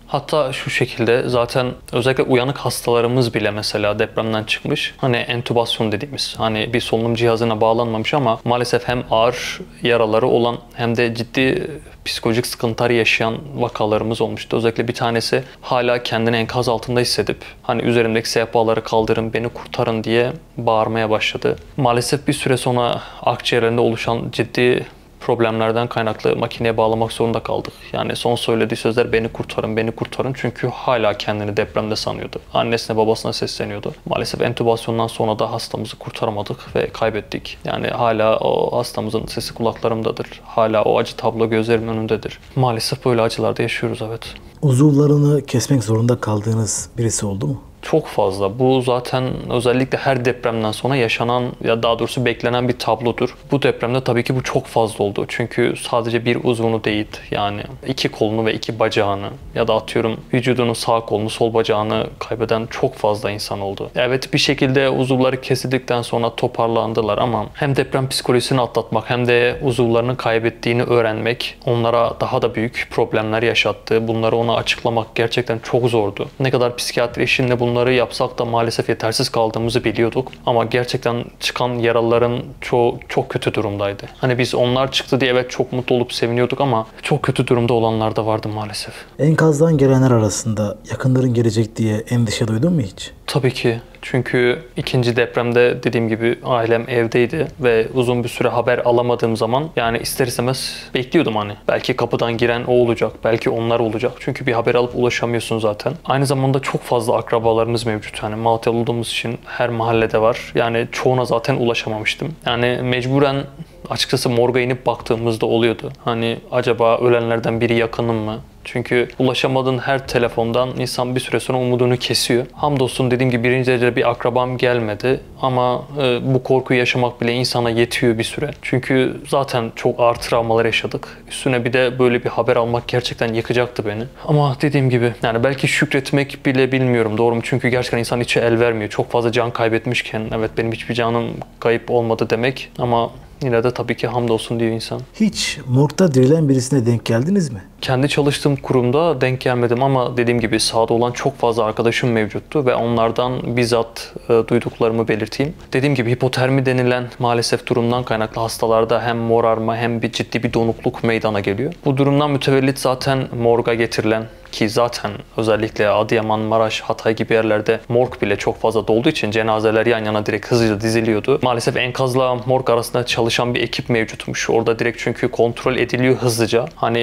Hatta şu şekilde zaten özellikle uyanık hastalarımız bile mesela depremden çıkmış. Hani entübasyon dediğimiz hani bir solunum cihazına bağlanmamış ama maalesef hem ağır yaraları olan hem de ciddi psikolojik sıkıntılar yaşayan vakalarımız olmuştu. Özellikle bir tanesi hala kendini enkaz altında hissedip hani üzerimdeki sehpaları kaldırın, beni kurtarın diye bağırmaya başladı. Maalesef bir süre sonra akciğerlerinde oluşan ciddi problemlerden kaynaklı makineye bağlamak zorunda kaldık. Yani son söylediği sözler beni kurtarın, beni kurtarın. Çünkü hala kendini depremde sanıyordu. Annesine babasına sesleniyordu. Maalesef entübasyondan sonra da hastamızı kurtaramadık ve kaybettik. Yani hala o hastamızın sesi kulaklarımdadır. Hala o acı tablo gözlerimin önündedir. Maalesef böyle acılarda yaşıyoruz, evet. Uzuvlarını kesmek zorunda kaldığınız birisi oldu mu? Çok fazla. Bu zaten özellikle her depremden sonra yaşanan ya daha doğrusu beklenen bir tablodur. Bu depremde tabii ki bu çok fazla oldu. Çünkü sadece bir uzvunu değil yani 2 kolunu ve 2 bacağını ya da atıyorum vücudunun sağ kolunu sol bacağını kaybeden çok fazla insan oldu. Evet bir şekilde uzuvları kesildikten sonra toparlandılar ama hem deprem psikolojisini atlatmak hem de uzuvlarını kaybettiğini öğrenmek onlara daha da büyük problemler yaşattı. Bunları ona açıklamak gerçekten çok zordu. Ne kadar psikiyatri eşliğinde bunları yapsak da maalesef yetersiz kaldığımızı biliyorduk. Ama gerçekten çıkan yaralıların çoğu çok kötü durumdaydı. Hani biz onlar çıktı diye evet çok mutlu olup seviniyorduk ama çok kötü durumda olanlar da vardı maalesef. Enkazdan gelenler arasında yakınların gelecek diye endişe duydun mu hiç? Tabii ki. Çünkü ikinci depremde dediğim gibi ailem evdeydi ve uzun bir süre haber alamadığım zaman yani ister istemez bekliyordum hani. Belki kapıdan giren o olacak, belki onlar olacak. Çünkü bir haber alıp ulaşamıyorsun zaten. Aynı zamanda çok fazla akrabalarımız mevcut. Yani Malatyalı olduğumuz için her mahallede var. Yani çoğuna zaten ulaşamamıştım. Yani mecburen açıkçası morga inip baktığımızda oluyordu. Hani acaba ölenlerden biri yakınım mı? Çünkü ulaşamadığın her telefondan insan bir süre sonra umudunu kesiyor. Hamdolsun dediğim gibi birinci derecede bir akrabam gelmedi ama bu korkuyu yaşamak bile insana yetiyor bir süre. Çünkü zaten çok ağır travmalar yaşadık. Üstüne bir de böyle bir haber almak gerçekten yıkacaktı beni. Ama dediğim gibi yani belki şükretmek bile bilmiyorum, doğru mu? Çünkü gerçekten insan içi el vermiyor. Çok fazla can kaybetmişken evet benim hiçbir canım kayıp olmadı demek ama yine de tabii ki hamdolsun diyor insan. Hiç morgda dirilen birisine denk geldiniz mi? Kendi çalıştığım kurumda denk gelmedim ama dediğim gibi sahada olan çok fazla arkadaşım mevcuttu ve onlardan bizzat duyduklarımı belirteyim. Dediğim gibi hipotermi denilen maalesef durumdan kaynaklı hastalarda hem morarma hem ciddi bir donukluk meydana geliyor. Bu durumdan mütevellit zaten morga getirilen, ki zaten özellikle Adıyaman, Maraş, Hatay gibi yerlerde morg bile çok fazla dolduğu için cenazeler yan yana direkt hızlıca diziliyordu. Maalesef enkazla morg arasında çalışan bir ekip mevcutmuş. Orada direkt çünkü kontrol ediliyor hızlıca. Hani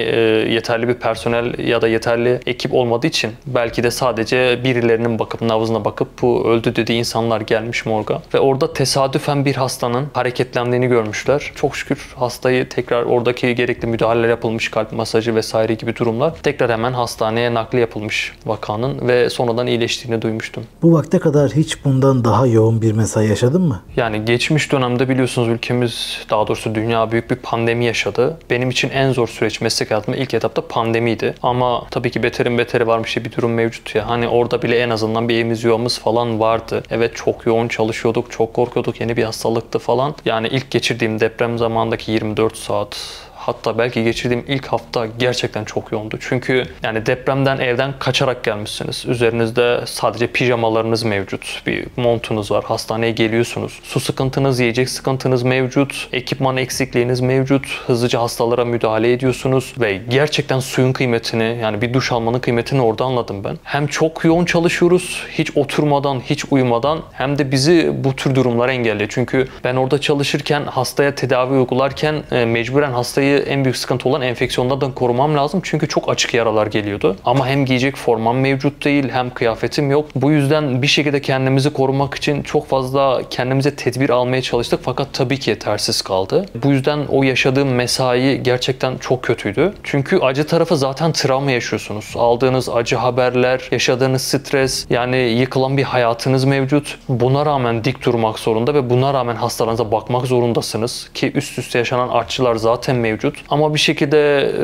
yeterli bir personel ya da yeterli ekip olmadığı için belki de sadece birilerinin bakıp nabzına bakıp bu öldü dediği insanlar gelmiş morga. Ve orada tesadüfen bir hastanın hareketlendiğini görmüşler. Çok şükür hastayı tekrar oradaki gerekli müdahaleler yapılmış, kalp masajı vesaire gibi durumlar. Tekrar hemen hastaneye nakli yapılmış vakanın ve sonradan iyileştiğini duymuştum. Bu vakte kadar hiç bundan daha yoğun bir mesai yaşadın mı? Yani geçmiş dönemde biliyorsunuz ülkemiz, daha doğrusu dünya büyük bir pandemi yaşadı. Benim için en zor süreç meslek hayatımda ilk etapta pandemiydi. Ama tabii ki beterin beteri varmış bir durum mevcut ya. Hani orada bile en azından bir evimiz yuvamız falan vardı. Evet çok yoğun çalışıyorduk, çok korkuyorduk, yeni bir hastalıktı falan. Yani ilk geçirdiğim deprem zamanındaki 24 saat, hatta belki geçirdiğim ilk hafta gerçekten çok yoğundu. Çünkü yani depremden, evden kaçarak gelmişsiniz. Üzerinizde sadece pijamalarınız mevcut. Bir montunuz var. Hastaneye geliyorsunuz. Su sıkıntınız, yiyecek sıkıntınız mevcut. Ekipman eksikliğiniz mevcut. Hızlıca hastalara müdahale ediyorsunuz. Ve gerçekten suyun kıymetini, yani bir duş almanın kıymetini orada anladım ben. Hem çok yoğun çalışıyoruz. Hiç oturmadan, hiç uyumadan. Hem de bizi bu tür durumlar engelliyor. Çünkü ben orada çalışırken, hastaya tedavi uygularken mecburen hastayı en büyük sıkıntı olan enfeksiyonlardan korumam lazım. Çünkü çok açık yaralar geliyordu. Ama hem giyecek formam mevcut değil, hem kıyafetim yok. Bu yüzden bir şekilde kendimizi korumak için çok fazla kendimize tedbir almaya çalıştık. Fakat tabii ki yetersiz kaldı. Bu yüzden o yaşadığım mesai gerçekten çok kötüydü. Çünkü acı tarafı zaten travma yaşıyorsunuz. Aldığınız acı haberler, yaşadığınız stres, yani yıkılan bir hayatınız mevcut. Buna rağmen dik durmak zorunda ve buna rağmen hastalarınıza bakmak zorundasınız. Ki üst üste yaşanan artçılar zaten mevcut. Ama bir şekilde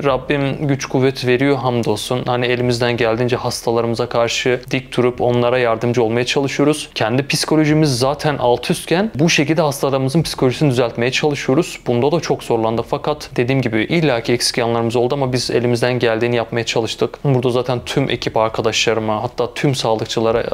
Rabbim güç kuvvet veriyor hamdolsun. Hani elimizden geldiğince hastalarımıza karşı dik durup onlara yardımcı olmaya çalışıyoruz. Kendi psikolojimiz zaten alt üstken bu şekilde hastalarımızın psikolojisini düzeltmeye çalışıyoruz. Bunda da çok zorlandık. Fakat dediğim gibi illaki eksik yanlarımız oldu ama biz elimizden geldiğini yapmaya çalıştık. Burada zaten tüm ekip arkadaşlarıma, hatta tüm sağlıkçılara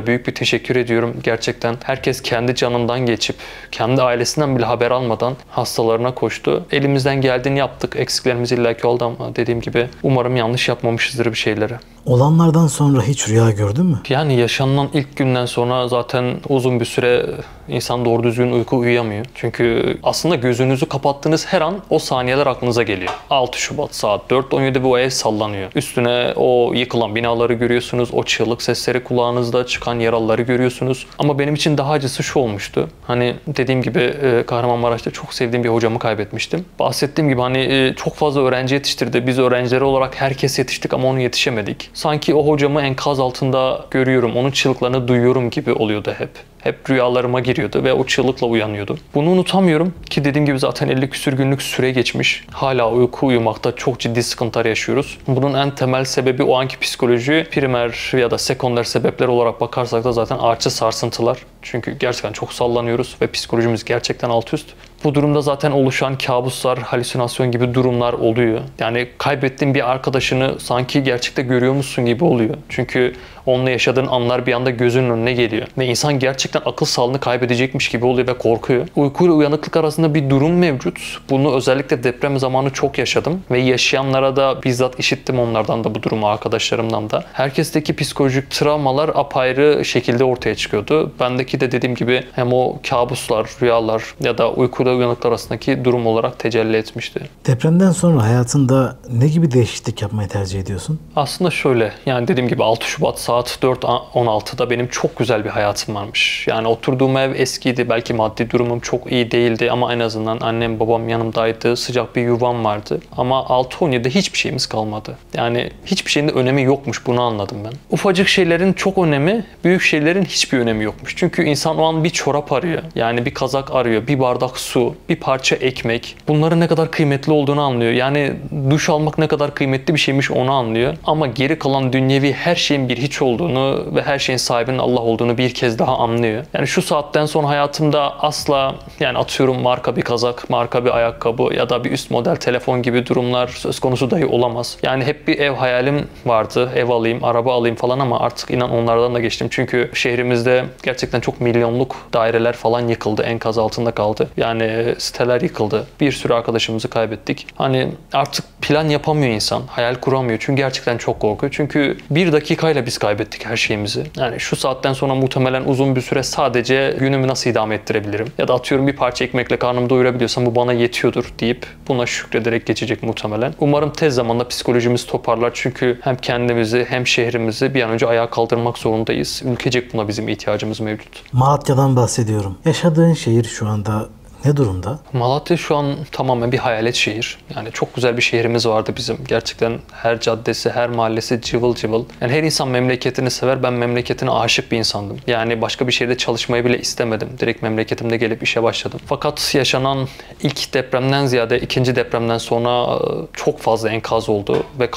büyük bir teşekkür ediyorum. Gerçekten herkes kendi canından geçip kendi ailesinden bile haber almadan hastalarına koştu. Elimizden geldiğini yaptık. Eksiklerimiz illaki oldu ama dediğim gibi umarım yanlış yapmamışızdır bir şeyleri. Olanlardan sonra hiç rüya gördün mü? Yani yaşanılan ilk günden sonra zaten uzun bir süre insan doğru düzgün uyku uyuyamıyor. Çünkü aslında gözünüzü kapattığınız her an o saniyeler aklınıza geliyor. 6 Şubat saat 4.17 bu ev sallanıyor. Üstüne o yıkılan binaları görüyorsunuz. O çığlık sesleri kulağınızda, çıkan yaralıları görüyorsunuz. Ama benim için daha acısı şu olmuştu. Hani dediğim gibi Kahramanmaraş'ta çok sevdiğim bir hocamı kaybetmiştim. Bahsettiğim gibi hani çok fazla öğrenci yetiştirdi. Biz öğrencileri olarak herkes yetiştik ama onu yetişemedik. Sanki o hocamı enkaz altında görüyorum, onun çığlıklarını duyuyorum gibi oluyordu hep. Hep rüyalarıma giriyordu ve o çığlıkla uyanıyordum. Bunu unutamıyorum ki dediğim gibi zaten 50 küsür günlük süre geçmiş. Hala uyku uyumakta çok ciddi sıkıntılar yaşıyoruz. Bunun en temel sebebi o anki psikoloji. Primer ya da sekonder sebepler olarak bakarsak da zaten artçı sarsıntılar. Çünkü gerçekten çok sallanıyoruz ve psikolojimiz gerçekten alt üst. Bu durumda zaten oluşan kabuslar, halüsinasyon gibi durumlar oluyor. Yani kaybettiğin bir arkadaşını sanki gerçekte görüyormuşsun gibi oluyor. Çünkü onunla yaşadığın anlar bir anda gözünün önüne geliyor. Ve insan gerçekten akıl sağlığını kaybedecekmiş gibi oluyor ve korkuyor. Uykuyla uyanıklık arasında bir durum mevcut. Bunu özellikle deprem zamanı çok yaşadım. Ve yaşayanlara da bizzat işittim, onlardan da bu durumu, arkadaşlarımdan da. Herkesteki psikolojik travmalar apayrı şekilde ortaya çıkıyordu. Bendeki de dediğim gibi hem o kabuslar, rüyalar ya da uykuda uyanıklar arasındaki durum olarak tecelli etmişti. Depremden sonra hayatında ne gibi değişiklik yapmayı tercih ediyorsun? Aslında şöyle, yani dediğim gibi 6 Şubat saat 4.16'da benim çok güzel bir hayatım varmış. Yani oturduğum ev eskiydi, belki maddi durumum çok iyi değildi ama en azından annem babam yanımdaydı, sıcak bir yuvam vardı. Ama 6.17'de hiçbir şeyimiz kalmadı. Yani hiçbir şeyin de önemi yokmuş, bunu anladım ben. Ufacık şeylerin çok önemi, büyük şeylerin hiçbir önemi yokmuş. Çünkü insan o an bir çorap arıyor, yani bir kazak arıyor, bir bardak su, bir parça ekmek. Bunların ne kadar kıymetli olduğunu anlıyor. Yani duş almak ne kadar kıymetli bir şeymiş onu anlıyor. Ama geri kalan dünyevi her şeyin bir hiç olduğunu ve her şeyin sahibinin Allah olduğunu bir kez daha anlıyor. Yani şu saatten sonra hayatımda asla, yani atıyorum marka bir kazak, marka bir ayakkabı ya da bir üst model telefon gibi durumlar söz konusu dahi olamaz. Yani hep bir ev hayalim vardı. Ev alayım, araba alayım falan ama artık inan onlardan da geçtim. Çünkü şehrimizde gerçekten çok milyonluk daireler falan yıkıldı. Enkaz altında kaldı. Yani siteler yıkıldı. Bir sürü arkadaşımızı kaybettik. Hani artık plan yapamıyor insan. Hayal kuramıyor. Çünkü gerçekten çok korkuyor. Çünkü bir dakikayla biz kaybettik her şeyimizi. Yani şu saatten sonra muhtemelen uzun bir süre sadece günümü nasıl idame ettirebilirim? Ya da atıyorum bir parça ekmekle karnımı doyurabiliyorsam bu bana yetiyordur deyip buna şükrederek geçecek muhtemelen. Umarım tez zamanda psikolojimiz toparlar. Çünkü hem kendimizi hem şehrimizi bir an önce ayağa kaldırmak zorundayız. Ülkecek buna bizim ihtiyacımız mevcut. Malatya'dan bahsediyorum. Yaşadığın şehir şu anda ne durumda? Malatya şu an tamamen bir hayalet şehir. Yani çok güzel bir şehrimiz vardı bizim. Gerçekten her caddesi, her mahallesi cıvıl cıvıl. Yani her insan memleketini sever. Ben memleketine aşık bir insandım. Yani başka bir şehirde çalışmayı bile istemedim. Direkt memleketimde gelip işe başladım. Fakat yaşanan ilk depremden ziyade ikinci depremden sonra çok fazla enkaz oldu. Ve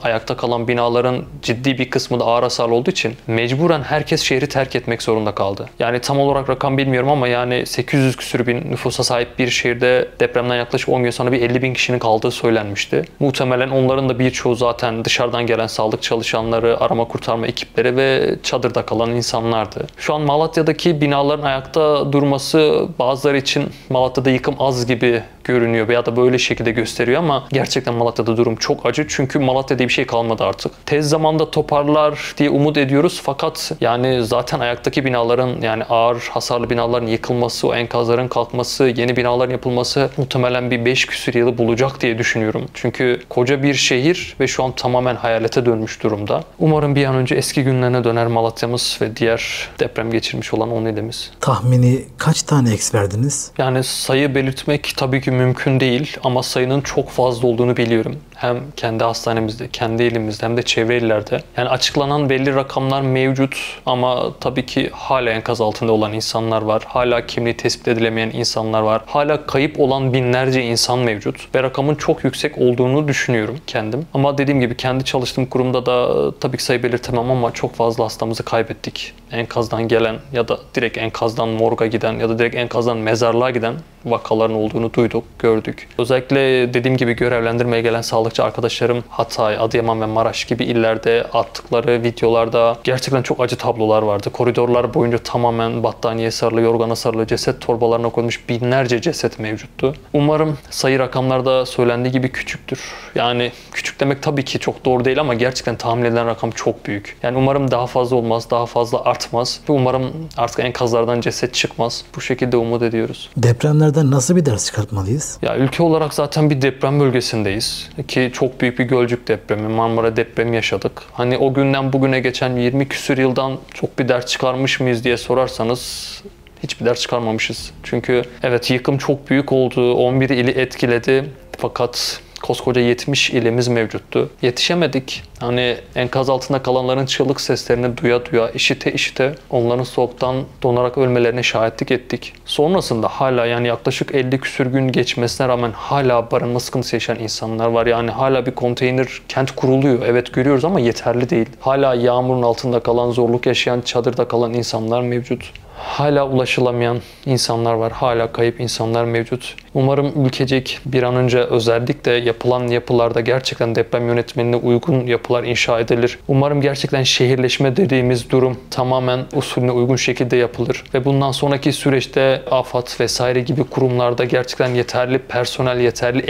ayakta kalan binaların ciddi bir kısmı da ağır hasarlı olduğu için mecburen herkes şehri terk etmek zorunda kaldı. Yani tam olarak rakam bilmiyorum ama yani 800 küsür bin nüfusa sahip bir şehirde depremden yaklaşık 10 gün sonra bir 50 bin kişinin kaldığı söylenmişti. Muhtemelen onların da birçoğu zaten dışarıdan gelen sağlık çalışanları, arama kurtarma ekipleri ve çadırda kalan insanlardı. Şu an Malatya'daki binaların ayakta durması bazıları için Malatya'da yıkım az gibi görünüyor veya da böyle şekilde gösteriyor ama gerçekten Malatya'da durum çok acı çünkü Malatya'da bir şey kalmadı artık. Tez zamanda toparlar diye umut ediyoruz fakat yani zaten ayaktaki binaların, yani ağır hasarlı binaların yıkılması, o enkazların kalkması, yeni binaların yapılması muhtemelen bir 5 küsur yılı bulacak diye düşünüyorum. Çünkü koca bir şehir ve şu an tamamen hayalete dönmüş durumda. Umarım bir an önce eski günlerine döner Malatya'mız ve diğer deprem geçirmiş olan 10 ilimiz. Tahmini kaç tane eks verdiniz? Yani sayı belirtmek tabii ki mümkün değil ama sayının çok fazla olduğunu biliyorum. Hem kendi hastanemizde, kendi ilimizde hem de çevre illerde. Yani açıklanan belli rakamlar mevcut ama tabii ki hala enkaz altında olan insanlar var. Hala kimliği tespit edilemeyen insanlar var. Hala kayıp olan binlerce insan mevcut. Ve rakamın çok yüksek olduğunu düşünüyorum kendim. Ama dediğim gibi kendi çalıştığım kurumda da tabii ki sayı belirtemem ama çok fazla hastamızı kaybettik. Enkazdan gelen ya da direkt enkazdan morga giden ya da direkt enkazdan mezarlığa giden vakaların olduğunu duyduk, gördük. Özellikle dediğim gibi görevlendirmeye gelen sağlıkçı arkadaşlarım Hatay, Adıyaman ve Maraş gibi illerde attıkları videolarda gerçekten çok acı tablolar vardı. Koridorlar boyunca tamamen battaniye sarılı, yorgana sarılı, ceset torbalarına konmuş binlerce ceset mevcuttu. Umarım sayı rakamlarda söylendiği gibi küçüktür. Yani küçük demek tabii ki çok doğru değil ama gerçekten tahmin edilen rakam çok büyük. Yani umarım daha fazla olmaz, daha fazla artmaz ve umarım artık enkazlardan ceset çıkmaz. Bu şekilde umut ediyoruz. Depremlerden nasıl bir ders çıkartmalıyız? Ya ülke olarak zaten bir deprem bölgesindeyiz ki çok büyük bir Gölcük depremi, Marmara depremi yaşadık. Hani o günden bugüne geçen 20 küsür yıldan çok bir ders çıkarmış mıyız diye sorarsanız hiçbir ders çıkarmamışız. Çünkü evet yıkım çok büyük oldu, 11 ili etkiledi fakat koskoca 70 ilimiz mevcuttu. Yetişemedik. Hani enkaz altında kalanların çığlık seslerini duya duya, işite işite onların soğuktan donarak ölmelerine şahitlik ettik. Sonrasında hala yani yaklaşık 50 küsür gün geçmesine rağmen hala barınma sıkıntısı yaşayan insanlar var. Yani hala bir konteyner kent kuruluyor. Evet görüyoruz ama yeterli değil. Hala yağmurun altında kalan, zorluk yaşayan, çadırda kalan insanlar mevcut. Hala ulaşılamayan insanlar var. Hala kayıp insanlar mevcut. Umarım ülkecek bir an önce özellikle yapılan yapılarda gerçekten deprem yönetmenine uygun yapılar inşa edilir. Umarım gerçekten şehirleşme dediğimiz durum tamamen usulüne uygun şekilde yapılır ve bundan sonraki süreçte AFAD vesaire gibi kurumlarda gerçekten yeterli personel, yeterli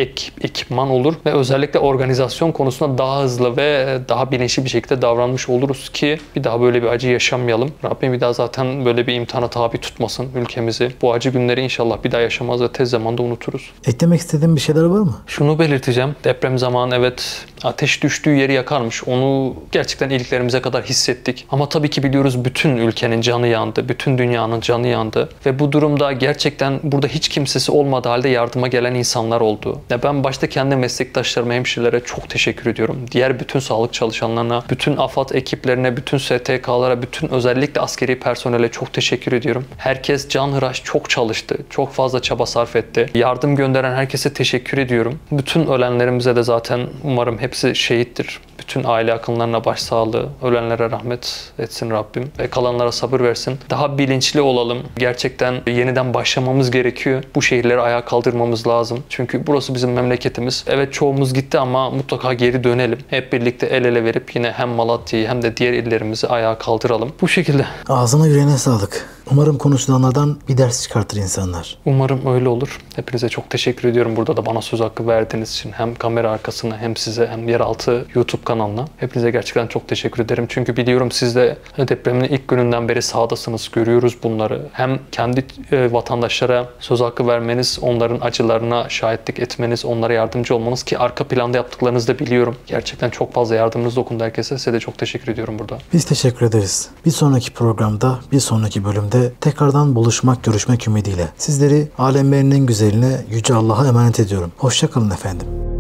ekipman olur ve özellikle organizasyon konusunda daha hızlı ve daha bilinçli bir şekilde davranmış oluruz ki bir daha böyle bir acı yaşamayalım. Rabbim bir daha zaten böyle bir imtihana tabi tutmasın ülkemizi. Bu acı günleri inşallah bir daha yaşamaz ve tez zamanda unuturuz. Eklemek istediğin bir şeyler var mı? Şunu belirteceğim. Deprem zamanı evet ateş düştüğü yeri yakarmış. Onu gerçekten iliklerimize kadar hissettik. Ama tabii ki biliyoruz bütün ülkenin canı yandı. Bütün dünyanın canı yandı. Ve bu durumda gerçekten burada hiç kimsesi olmadığı halde yardıma gelen insanlar oldu. Ben başta kendi meslektaşlarıma, hemşirelere çok teşekkür ediyorum. Diğer bütün sağlık çalışanlarına, bütün AFAD ekiplerine, bütün STK'lara, bütün özellikle askeri personele çok teşekkür ediyorum. Herkes canhıraş çok çalıştı. Çok fazla çaba sarf etti. Yardım gönderen herkese teşekkür ediyorum. Bütün ölenlerimize de zaten umarım hepsi şehittir. Bütün aile yakınlarına başsağlığı, ölenlere rahmet etsin Rabbim ve kalanlara sabır versin. Daha bilinçli olalım. Gerçekten yeniden başlamamız gerekiyor. Bu şehirleri ayağa kaldırmamız lazım. Çünkü burası bizim memleketimiz. Evet çoğumuz gitti ama mutlaka geri dönelim. Hep birlikte el ele verip yine hem Malatya'yı hem de diğer illerimizi ayağa kaldıralım. Bu şekilde. Ağzına yüreğine sağlık. Umarım konuşulanlardan bir ders çıkartır insanlar. Umarım öyle olur. Hepinize çok teşekkür ediyorum burada da bana söz hakkı verdiğiniz için. Hem kamera arkasına hem size hem Yeraltı YouTube kanalına. Hepinize gerçekten çok teşekkür ederim. Çünkü biliyorum siz de depremin ilk gününden beri sahadasınız. Görüyoruz bunları. Hem kendi vatandaşlara söz hakkı vermeniz, onların acılarına şahitlik etmeniz, onlara yardımcı olmanız ki arka planda yaptıklarınızı da biliyorum. Gerçekten çok fazla yardımınız dokundu herkese. Size de çok teşekkür ediyorum burada. Biz teşekkür ederiz. Bir sonraki programda, bir sonraki bölümde tekrardan buluşmak, görüşmek ümidiyle. Sizleri alemlerin en güzeline Yüce Allah'a emanet ediyorum. Hoşça kalın efendim.